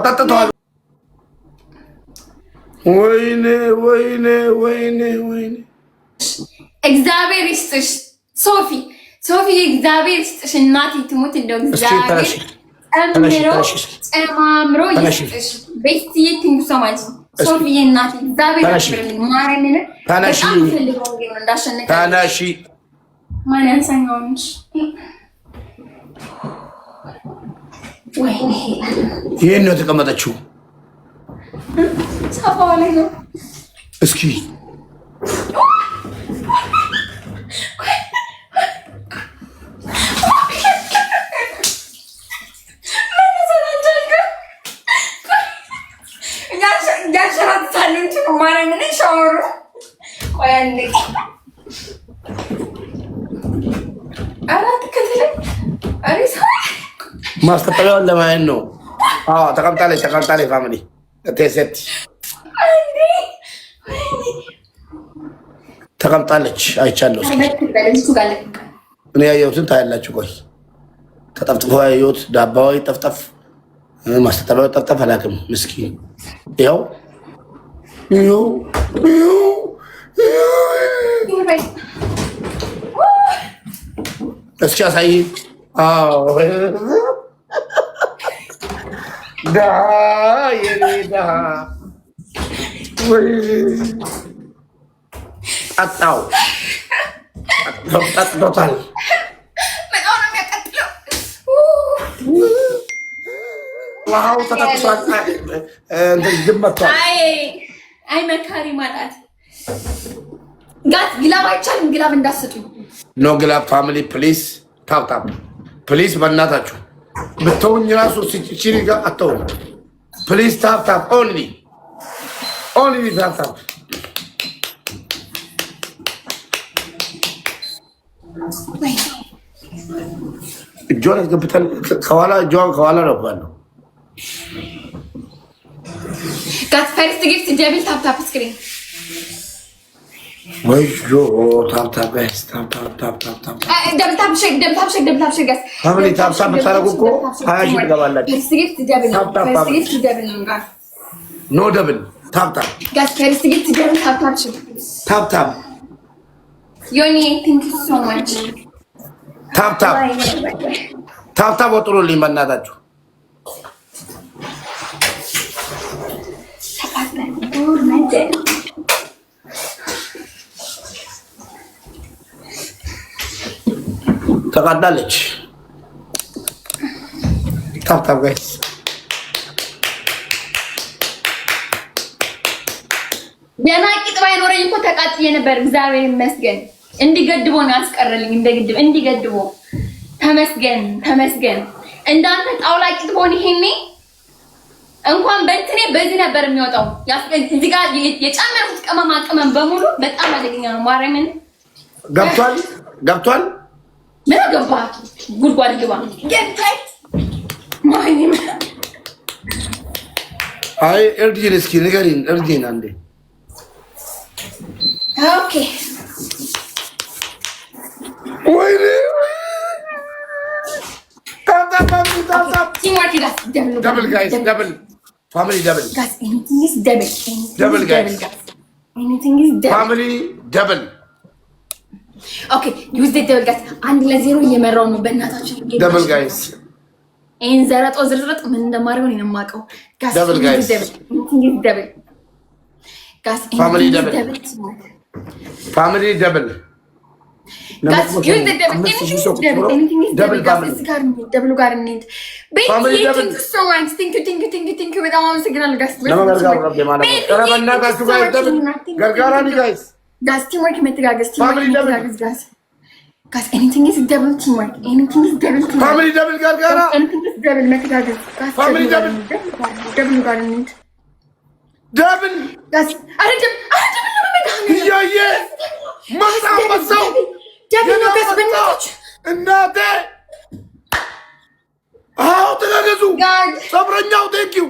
አጣጥተዋል። ወይኔ እግዚአብሔር ይስጥሽ ሶፊ እግዚአብሔር ይስጥሽ። እናቴ ትሙት እንደው እግዚአብሔር ጨማምሮ ይስጥሽ። ቤትዬ ቲንክ ሶ ማች ሶፊ እናቴ እግዚአብሔር ያክብርልኝ። ማርያምን በጣም ፈልገው ነው እንዳሸነፈ ታናሺ ማን ያንሳኛውንሽ ወይኔ ይሄን ነው የተቀመጠችው። ሳፋው ላይ ነው እስኪ ማስቀጠሪያውን ለማየት ነው። ተቀምጣለች ፋሚሊ ቴሴት ተቀምጣለች። አይቻለሁ። እኔ ያየሁትን ታያላችሁ። ቆይ ተጠፍጥፎ ያየሁት ዳባዊ ጠፍጠፍ ማስቀጠሪያው ጠፍጠፍ አላውቅም። ምስኪን ይኸው እስኪ አሳይ። አጣው ጠጥቶታል። ውሃው ተጠቅሷል። አይ መካሪ ማለት ጋት ግላብ አይቻልም። ግላብ እንዳትሰጡኝ። ኖ ግላብ ፋሚሊ ፕሊዝ ታፕ ፕሊዝ። በእናታችሁ ብትውኝ ራሱ ሲቺሪ ጋር አትተውኝ ፕሊዝ። ታፕ ኦንሊ ታፕ እጇን አስገብተን ከኋላ ነው ባለው ጋት ፈርስት ጊፍት ደብል ታፕ ስክሪን ወይ ታፕ ጋይስ ታፕ ደብል ታፕ ሼክ ጋይስ ፋሚሊ ታፕ ብታረጉ እኮ 20 ሺህ ትገባላችሁ። ፈርስት ጊፍት ደብል ነው ጋር ኖ ደብል ታፕ ጋይስ ፈርስት ጊፍት ደብል ታፕ ዮኒ ቴንክ ዩ ሶ ማች ታፕ ወጥሮልኝ በእናታችሁ ተቃጣለች። ታፕ ጋይስ የናቂጥ ባይኖረኝ እኮ ተቃጥዬ ነበር። እግዚአብሔር ይመስገን እንዲገድቦ ነው ያስቀረልኝ። እንደግድብ እንዲገድቦ ተመስገን። እንዳንተ ጣውላ ቂጥ ሆነ ይሄኔ እንኳን በእንትኔ በዚህ ነበር የሚወጣው። እዚህ ጋር የጨመሩት ቅመም በሙሉ በጣም አደገኛ ነው። ማርያምን ገብቷል። ምን ገባ? ጉድጓድ ግባ። አይ እርዲን እስኪ ንገሪን። እርዲን አንዴ ኦኬ። ወይኔ ደብል ጋይስ ደብል ፋሚሊ ደብል ፋሚሊ ደብል ኦኬ ዩዝ ደብል ጋይስ 1-0 እየመራው ነው። በእናታችሁ ደብል ጋይስ ይሄን ዘረጦ ዝርዝርጥ ምን እንደማደርገው ነው የማውቀው። ደብል ጋይስ ደብል ጋይስ ፋሚሊ ደብል ጋይስ ዩዝ ደብል ደብል ጋር እንሂድ። በጣም አመሰግናለሁ ጋይስ። Guys, teamwork መተጋገዝ Guys, anything is double teamwork. Family double gargara. Anything is double መተጋገዝ Family double ጋር እንሂድ። Double. Guys, double ነው መዳን ያየ ማሳመሰው double ነው ጋይስ በእናታችሁ እናቴ ተጋገዙ። ሰብረኛው thank you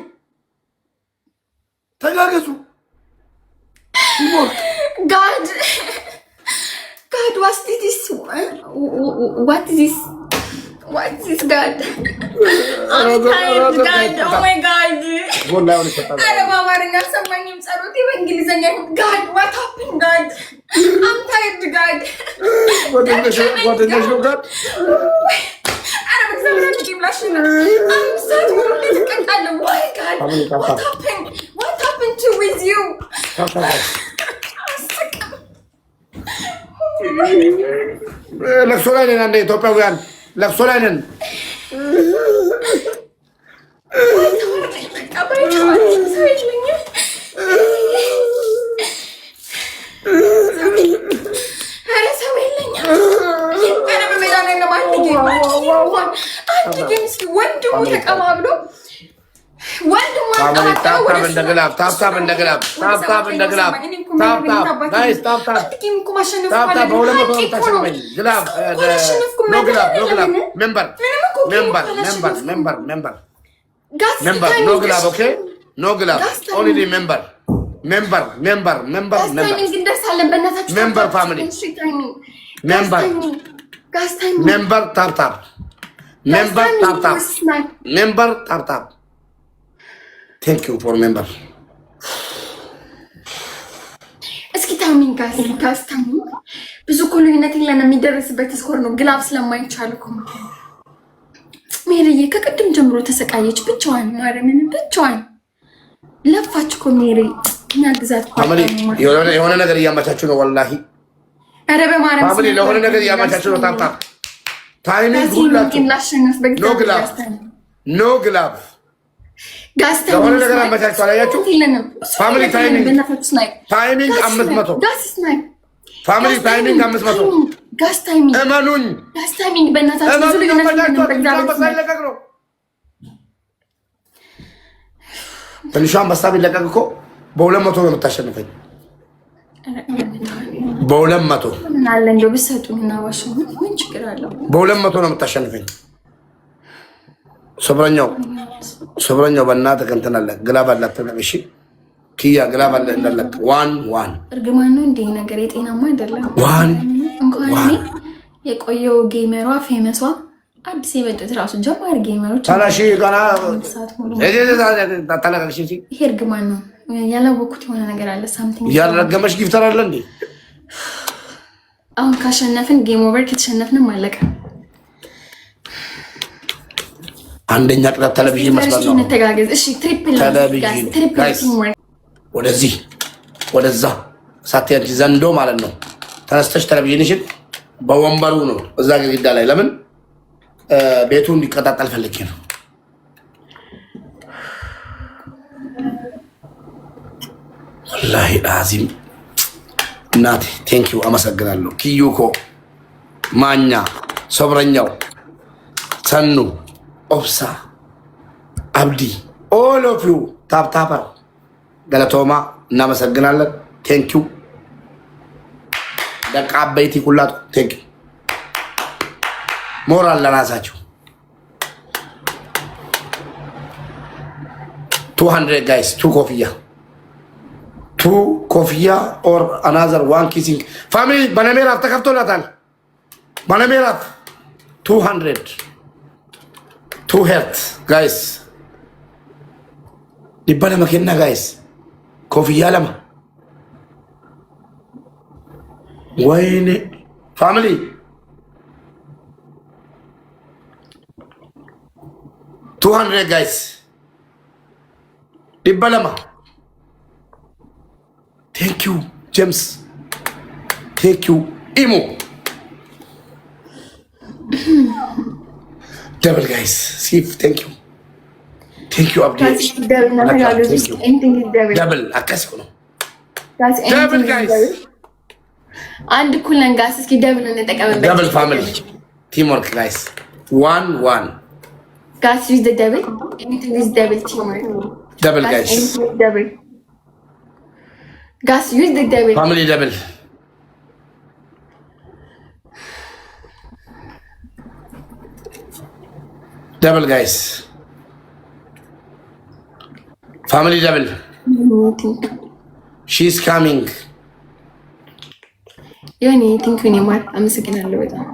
ተጋገዙ። God, what's this? What is this? What is God? I'm tired, God. Oh my God. I don't know what I'm saying. God, what happened, God? I'm tired, God. What is this, God? I'm sad. Why, God? What happened? What happened to with you? ለቅሶ ላይ ነን። አንዴ ኢትዮጵያውያን ለቅሶ ላይ ነን። ወንድሙ ተቀባብሎ Thank you for member. እስኪ ታሚን ጋስ ታሚን ብዙ እኮ ልዩነት የለንም። የሚደርስበት ስኮር ነው። ግላብ ስለማይቻል እኮ ሜሪዬ ከቅድም ጀምሮ ተሰቃየች ብቻዋን። ማርያምን ብቻዋን ለፋች እኮ ሜሪ። እኛ ግዛት የሆነ ነገር እያመቻችሁ ነው። ወላሂ ኧረ በማርያም ፋሚሊ ለሆነ ነገር እያመቻችሁ ነው። ታምታ ታይሚንግ ሁላችሁ ኖ ግላብ ለሆነ ነገር አመቻችሁ አላያችሁ? ፋሚሊ ታይሚንግ 500 ፋሚሊ ታይሚንግ 500 ጋስ ታይሚንግ እመኑኝ፣ ጋስ ታይሚንግ በእናታችሁ ብዙ ልዩነት ነው። ትንሿ አንበሳ ቢለቀቅ እኮ በ200 ነው የምታሸንፈኝ። በ200 ምን አለ እንደው ብትሰጡኝና ዋሽ ምን ችግር አለው? በ200 ነው የምታሸንፈኝ። ሶብረኛው በእናትህ እንትን አለ ግላብ አላት። እሺ ኪያ ግላብ አለ እንዳለክ ዋን እርግማን ነው እንዴ ነገር የጤናማ አይደለም። እንኳን እኔ የቆየው ጌመሯ ፌመሷ አዲስ የመጡት ራሱ ጀማሪ ጌመሮች ታላሺ ጋና ታላላሽ ይሄ እርግማን ነው። ያላወኩት የሆነ ነገር አለ። ሳምቲንግ ያልረገመሽ ጊፍተር አለ እንዴ? አሁን ካሸነፍን ጌም ኦቨር፣ ከተሸነፍንም አለቀ። አንደኛ ቅጣት ቴሌቪዥን መስራት ነው። እንተጋገዝ እሺ። ትሪፕል ጋይስ ወደዚህ ወደዛ ሳትያንቺ ዘንዶ ማለት ነው። ተነስተሽ ቴሌቪዥንሽን በወንበሩ ነው እዛ ግድግዳ ላይ ለምን ቤቱ እንዲቀጣጠል ፈልጌ ነው። ወላሂ አዚም እናቴ ቴንኪው አመሰግናለሁ። ኪዩኮ ማኛ ሶብረኛው ሰኑ ኦብሳ አብዲ ኦል ኦፍ ዩ ታፕታፐር ገለቶማ እናመሰግናለን። ቴንኪው ደቃ አበይቲ ኩላቱ ቴንኪው ሞራል ለራሳችሁ 200 ጋይስ 2 ኮፍያ ኦር አናዘር ዋን ኪሲንግ ፋሚሊ በነሜራት ተከፍቶላታል። በነሜራት 2 ሄርት ጋይስ ዲበለ መኪና ጋይስ ኮፍያ ለማ ወይኔ ፋሚሊ 200 ጋይስ ዲበለማ ቴንኪዩ ጄምስ ቴንኪዩ ኢሞ ደብል ጋይስ ሲፍ ቴንኪዩ አብዲ ደብል አካስኩ ነው ደብል ጋይስ አንድ ኩለን ጋስ እስኪ ደብል እንጠቀምበት ደብል ፋሚሊ ቲም ወርክ ጋይስ 1 ጋስ ዩዝ ዘ ደብል ዩዝ ደብል ቲም ወርክ ደብል ጋይስ ደብል ጋስ ዩዝ ዘ ደብል ፋሚሊ ደብል ደብል ጋይስ ፋሚሊ ደብል ሺ ኢዝ ካሚንግ ዮኒ ቲንክ ዩ ኔማር አመሰግናለሁ በጣም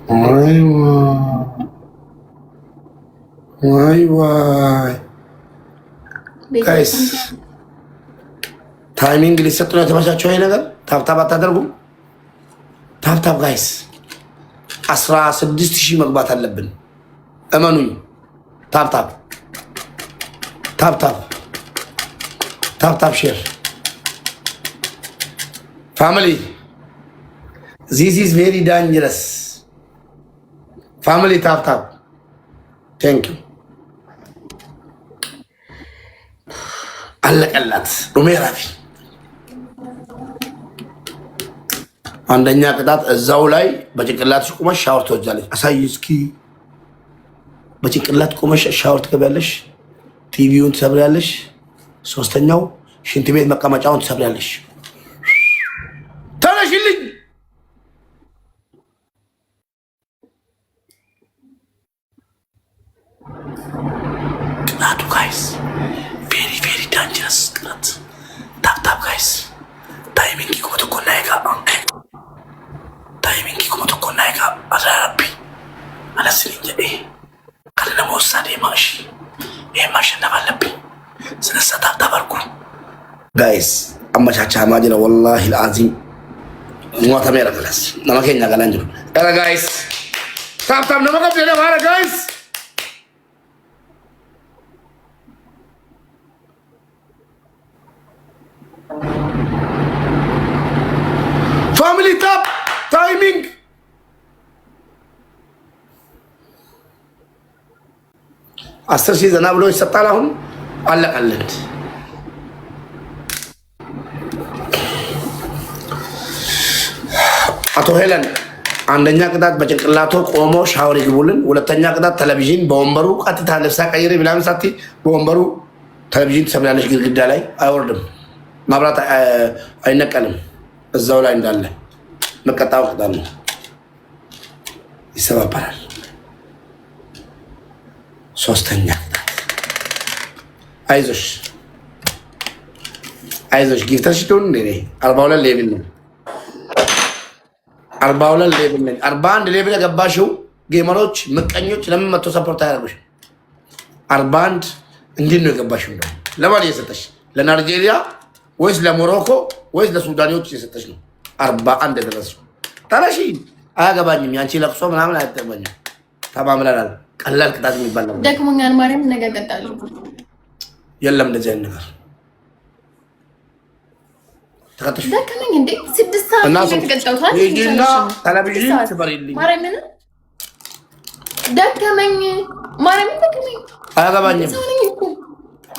ዋይ ጋይስ ታይሚንግ ሊሰጥ ነው የተመቻቸው። ይሄ ነገር ታብታብ አታደርጉም? ታብታብ ጋይስ 16,000 መግባት አለብን። እመኑኝ። ታብታብ ታብታብ ታብታብ ሼር ፋሚሊ ዚስ ኢዝ ቬሪ ዳንጀረስ ፋሚሊ ታብታብ ቴንክ ዩ አለቀላት ሩሜራፊ አንደኛ ቅጣት እዛው ላይ በጭንቅላትሽ ቁመሽ ሻወር ትወጃለሽ። አሳይ እስኪ በጭንቅላት ቁመሽ ሻወር ትገቢያለሽ። ቲቪውን ትሰብሪያለሽ። ሶስተኛው ሽንት ቤት መቀመጫውን ትሰብሪያለሽ። ተነሽልኝ ቅጣቱ ጋይስ ቬሪ ቬሪ ዳንጀረስ ቅጣት። ታፕታፕ ጋይስ ታይሚንግ ኮትኮናይጋ ታይሚንግ ኮትኮናይጋ አዛራቢ አለስልኝ ጀዴ ካለነ መውሳዴ ማሽ ይሄ ማሸነፍ አለብኝ። ስለዛ ታፕታፕ አድርጉ ጋይስ። አመቻቻ ማጅነ ወላሂ አልዓዚም ሞታ መረከላስ ነማከኛ ጋላንጅ ኧረ ጋይስ ታፕታፕ ነማከብ ደለ ማረ ጋይስ ፋሚሊ ታፕ ታይሚንግ 10,000 ዘና ብሎ ይሰጣል። አሁን አለቀለት። አቶ ሄለን አንደኛ ቅጣት በጭንቅላቱ ቆሞ ሻወር ይግቡልን። ሁለተኛ ቅጣት ቴሌቪዥን በወንበሩ ቀጥታ ልብሳ ቀይሬ ብላም ሳቲ በወንበሩ ቴሌቪዥን ትሰብላለች። ግድግዳ ላይ አይወርድም፣ ማብራት አይነቀልም። እዛው ላይ እንዳለ መቀጣው ቅጣት ነው፣ ይሰባበራል። ሶስተኛ አይዞሽ አይዞሽ ጊፍተርሽ ትሁን እንዴ 42 ሌብል ነው 42 ሌብል ነኝ። 41 ሌብል የገባሽው ጌመሮች ምቀኞች ለምን መቶ ሰፖርት አያደርጉሽ? 41 እንዴት ነው የገባሽው? ነው ለማን እየሰጠሽ? ለናይጄሪያ ወይስ ለሞሮኮ ወይስ ለሱዳኒዎች እየሰጠሽ ነው? 41 የደረስሽው ታላሺ አያገባኝም። ያንቺ ለቅሶ ምናምን አያገባኝም። ተማምለናል። ቀላል ቅጣት የሚባል ነው። ደክሞኛል ማርያም ነገ እቀጣለሁ። የለም እንደዚህ አይነት ነገር ተከተሽ ደከመኝ እንዴ 6 ሰዓት ተቀጣውታል። ይጂና ቴሌቪዥን ትበሪልኝ ማርያምን ደከመኝ ማርያምን ደከመኝ። አያገባኝም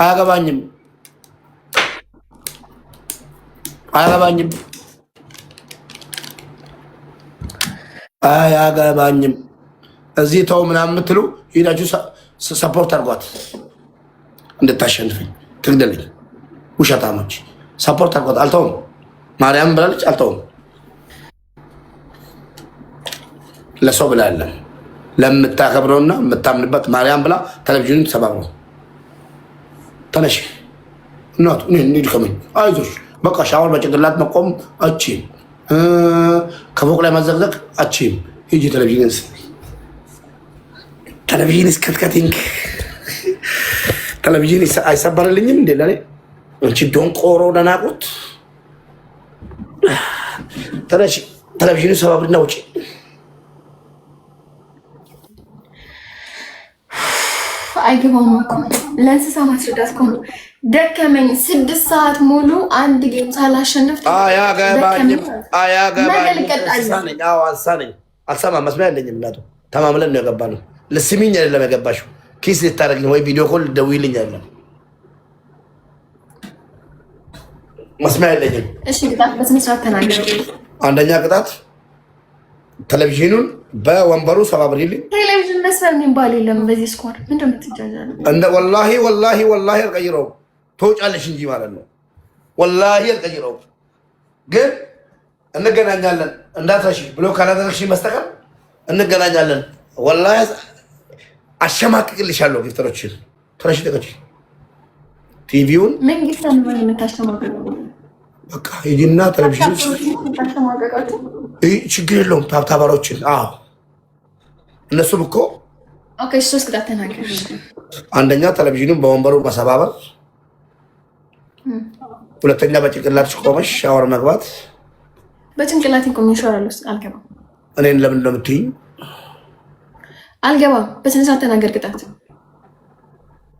አያገባኝም አያገባኝም አያገባኝም። እዚህ ተው ምናምን የምትሉ ሄዳችሁ ሰፖርት አድርጓት እንድታሸንፈኝ ትግደለኝ። ውሸታሞች ሰፖርት አድርጓት። አልተውም ማርያም ብላለች። አልተውም ለሰው ብላ ያለም ለምታከብረውና የምታምንበት ማርያም ብላ ቴሌቪዥን ተሰባብሮ ተነሽ እናቱ እንዲድከመኝ አይዞሽ በቃ ሻወር በጭንቅላት መቆም አችም ከፎቅ ላይ መዘግዘግ አችም ሂጂ ቴሌቪዥን ቴሌቪዥን እስከትከቲንግ ቴሌቪዥን አይሰበርልኝም እንዴ ለኔ እንቺ ዶንቆሮ ደናቁት ተነሽ ቴሌቪዥኑ ሰባብርና ውጪ። አይገባም እኮ ለእንስሳ ማስረዳት እኮ ነው። ደከመኝ 6 ሰዓት ሙሉ አንድ ጌም ሳላሸንፍ አያገባኝም አያገባኝም። አልሰማም መስሚያ የለኝም እናቱ ተማምለን ነው የገባነው። ልስሚኝ አይደለም የገባሽው ኪስ ልታደርግኝ ወይ ቪዲዮ ኮል ደውይልኝ አይደለም መስሚያ የለኝም። እሺ ቅጣት በስነ ስርዓት ተናገር። አንደኛ ቅጣት ቴሌቪዥኑን በወንበሩ ሰባብሪልኝ። ቴሌቪዥን መስፈር የሚባል የለም በዚህ ስኳር ምንድን ነው የምትጃጃለው? እንደ ወላሂ ወላሂ ወላሂ አልቀይረውም ትወጫለሽ እንጂ ማለት ነው። ወላሂ አልቀይረውም ግን እንገናኛለን እንዳትረሺ ብሎ ካላደረግሽ በስተቀር እንገናኛለን። ወላሂ አሸማቅቅልሻለሁ። ጊፍተሮችን ትረሺ ተቀጪ ቲቪውን ምን ጊፍተር ነው የምታሸማቅቀው? በቃ ሂጂና ቴሌቪዥን ችግር የለውም። ታብታባሮችን እነሱም እኮ ኦኬ 3 ቅጣት ተናገር። አንደኛ ቴሌቪዥኑን በወንበሩ መሰባበር፣ ሁለተኛ በጭንቅላትሽ ቆመሽ ሻወር መግባት። በጭንቅላቴ ቆሜ ሻወር አልገባም። እኔን ለምን ነው የምትይኝ? አልገባም። በስነ ስርዓት ተናገር ቅጣት።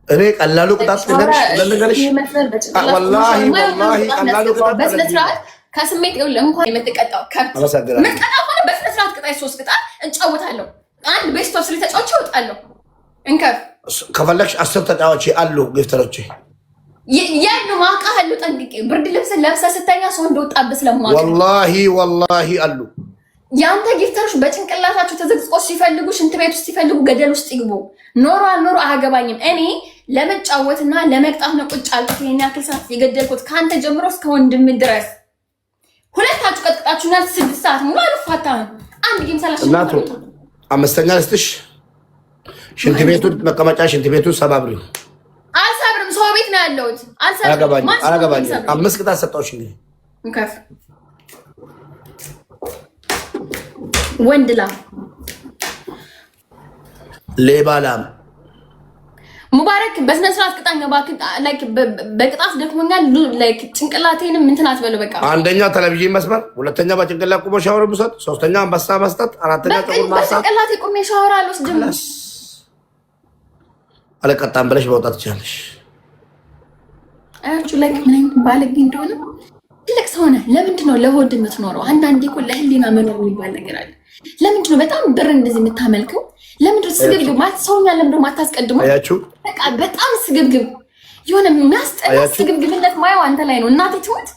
እኔ ቀላሉ ቅጣት ነገርሽ ወላሂ ቀላሉ ቅጣት በስነ ስርዓት ከስሜት ይኸውልህ እንኳን የምትቀጣው ከብት መቀጣው ሆነ በስነ ስርዓት ቅጣት 3 ቅጣት እንጫወታለሁ። አንድ ቤስት ኦፍ 3 ተጫዋች እወጣለሁ። እንከፍ ከፈለግሽ 10 ተጫዋች አሉ ጊፍተሮቼ ያሉ ማቃሉ ጠንቅቄ ብርድ ልብስ ለብሰህ ስተኛ ሰው እንደወጣብህ ስለማውቅ ወላሂ አሉ። ያንተ ጊፍተሮች በጭንቅላታቸው ተዘግዝቆ ሲፈልጉ ሽንት ቤት ውስጥ ሲፈልጉ ገደል ውስጥ ይግቡ። ኖሮ አልኖሮ አያገባኝም። እኔ ለመጫወትና ለመቅጣት ነው ቁጭ አልኩት። ይሄን ያክል ሰዓት የገደልኩት ከአንተ ጀምሮ እስከ ወንድም ድረስ ሁለታችሁ ቀጥቅጣችሁኛል። 6 ሰዓት ሙሉ አልፋታም። አንድ ጌም ሰላሽ እናቱ አምስተኛ ልስጥሽ። ሽንት ቤቱን መቀመጫ ሽንት ቤቱን ሰባብሪው። አልሰብርም። ሰው ቤት ነው ያለሁት። አላገባኝም። 5 ቅጣት ሰጣሁሽ። እንግዲህ እንከፍ ወንድ ላም ሌባ ላም ሙባረክ በስነ ስርዓት ቅጣኝ እባክህ። ላይክ በቅጣት ደክሞኛል። ላይክ ጭንቅላቴንም እንትን አትበለው። በቃ አንደኛ ቴሌቪዥን መስመር፣ ሁለተኛ በጭንቅላት ቁሞ ሻወር መስጠት፣ ሶስተኛ አንበሳ መስጠት፣ አራተኛ ጥቁር ማሳት። በጭንቅላቴ ቁሜ ሻወር አልወስድም። አለቀጣም ብለሽ መውጣት ትችላለሽ። አያችሁ ላይክ ምን አይነት ባለጌ እንደሆነ። ትልቅ ሰው ነህ። ለምንድን ነው ለሆድ የምትኖረው? አንዳንዴ እኮ ለህሊና መኖር የሚባል ነገር አለ። ለምንድን ነው በጣም ብር እንደዚህ የምታመልከው? ለምንድን ነው ስግብግብ ማለት ሰውኛ? ለምንድን ነው የማታስቀድመው? በቃ በጣም ስግብግብ የሆነ የሚያስጠላ ስግብግብነት ማየው አንተ ላይ ነው። እናቴ ትሞት።